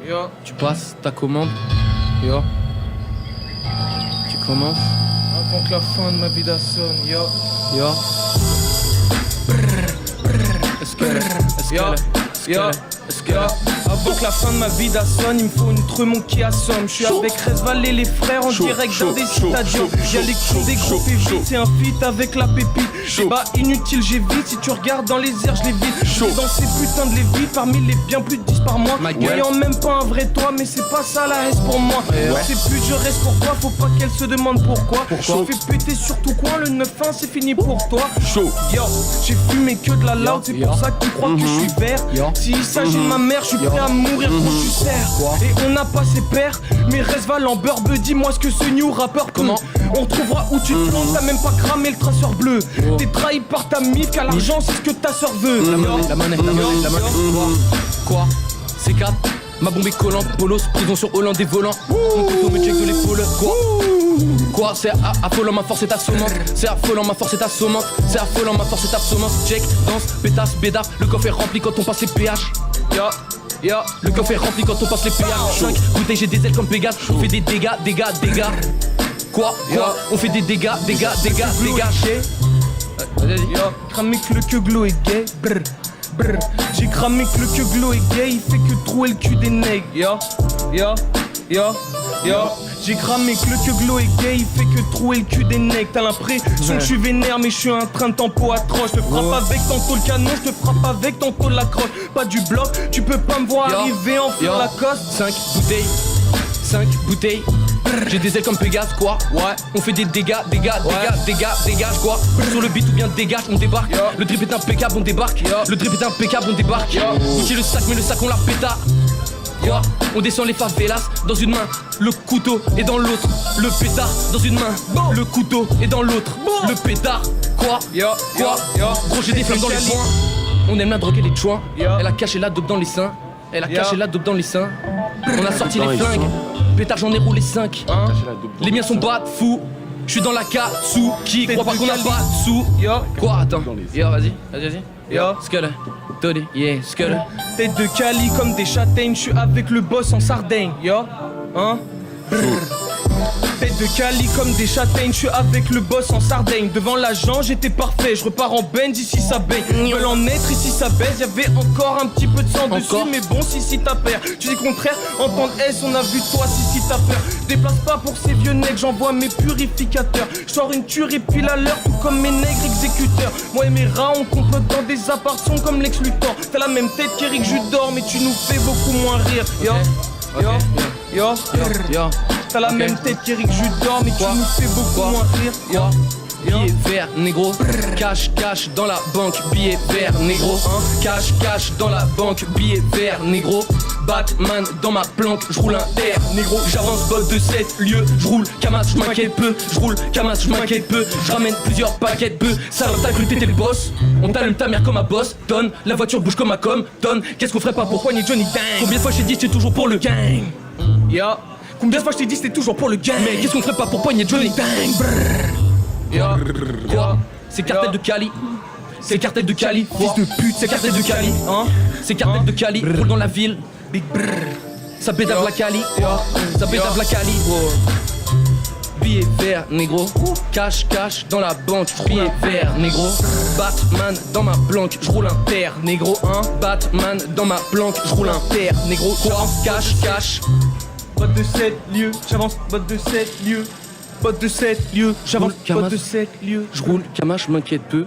Yo. Tu passes ta commande. Yo. Tu commences. Avant que la fin de ma vie sonne. Yo. Yo. Est-ce que Avant que la fin de ma vie sonne, il me faut une tremont qui assomme. Je suis avec Resval et les frères en direct d'un des stadiums. Y'a les coups des gros vite, c'est un feat avec la pépite. Débat inutile, j'évite. Si tu regardes dans les airs, je les vide. Je suis dans ces putains de lévites, parmi les bien plus de 10 par mois. Voyant même pas un vrai toi, mais c'est pas ça la reste pour moi. C'est plus je reste pour toi, faut pas qu'elle se demande pourquoi. Je fais péter sur tout coin, le 9-1 c'est fini pour toi. Yo, j'ai fumé que de la loud, c'est pour ça que tu crois que je suis vert. S'il s'agit de ma mère, je suis prêt à mourir quand tu sers. Et on n'a pas ses pères, mais Resval en beurbe, dis-moi ce que ce new rappeur comment on retrouvera où tu te plantes, t'as même pas cramé le traceur bleu. T'es trahi par ta mif, car l'argent c'est ce que ta sœur veut. La monnaie. Quoi? C4, ma bombe est collante, bolos, prison sur Hollande et volant. Mon couteau me check de l'épaule. Quoi? C'est affolant, ma force est assommante. C'est affolant, ma force est assommante. C'est affolant, ma force est assommante. Check, danse, pétasse, bédard. Le coffre est rempli quand on passe les péages. Le coffre est rempli quand on passe les péages. 5 bouteilles, j'ai des ailes comme Pégase. On fait des dégâts. Quoi? On fait des dégâts. Cramé que le que glow est gay. J'ai cramé que le que glow est gay. Il fait que trouer le cul des nègres. J'ai cramé que le que glow est gay. Il fait que trouer le cul des nègres. T'as l'impression que je suis vénère, mais je suis un train de tempo atroce. Je te frappe avec tantôt le canon, je te frappe avec tantôt la crosse. Pas du bloc, tu peux pas me voir arriver en fil la coste. 5 bouteilles. J'ai des ailes comme Pégase, quoi? Ouais, on fait des dégâts, quoi? Sur le beat ou bien dégage, on débarque. Le drip est impeccable, on débarque. Gucci le sac, mais le sac on la péta. On descend les favelas dans une main, le couteau est dans l'autre. Le pétard dans une main, le couteau est dans l'autre. Le pétard, quoi? Gros, j'ai des flammes dans les poings. On aime la drogue et les chouins. Elle a caché la dope dans les seins. On a sorti les flingues. Pétard, j'en ai roulé 5. Les miens sont bas de fou. Je suis dans la Katsuki. Crois pas qu'on a pas de sous. Quoi? Attends. Vas-y. Skull. Tony, Skull. Tête de Cali comme des châtaignes. Je suis avec le boss en Sardaigne. Tête de Cali comme des châtaignes, je suis avec le boss en Sardaigne. Devant l'agent j'étais parfait, je repars en Benz, ici ça baigne. Ils veulent en être, ici ça baise, y'avait encore un petit peu de sang dessus. Mais bon, si t'as peur, tu dis contraire, entendre S, on a vu toi, si t'as peur. Déplace pas pour ces vieux nègres, j'envoie mes purificateurs. Je sors une tuerie pile à l'heure, tout comme mes nègres exécuteurs. Moi et mes rats, on complote dans des appartements comme Lex Luthor. T'as la même tête qu'Eric Judor, mais tu nous fais beaucoup moins rire. T'as la même tête qu'Eric Judor, mais tu nous fais beaucoup moins rire. Billet vert, négro. Cash dans la banque, billet vert, négro. Cash dans la banque, billet vert, négro. Batman dans ma planque, j'roule un terre, négro. J'avance botte de 7 lieux, j'roule Kamas, j'm'inquiète peu. J'ramène plusieurs paquets de bœufs. Ça t'as cru t'étais le boss. On t'allume ta mère comme un boss. Donne, la voiture bouge comme un Compton. Qu'est-ce qu'on ferait pas pour poigner Johnny Dang? Combien de fois j'ai dit j'étais toujours pour le gang? Combien de fois je t'ai dit c'était toujours pour le gang? Mais qu'est-ce qu'on ferait pas pour poigner Johnny Dang? Quoi? C'est cartel de Cali. C'est cartel de Cali. Fils de pute, c'est cartel de Cali. C'est cartel de Cali. Roule dans la ville. Big brrr. Ça bédave la Cali. Billet vert, négro. Cash dans la banque. Billet vert, négro. Batman dans ma planque. J'roule un terre, négro. Batman dans ma planque. J'roule un terre, négro. Cash. Botte de 7 lieux, j'avance, botte de 7 lieux. Botte de 7 lieux, j'avance, botte de 7 lieux. J'roule Kamash, m'inquiète peu.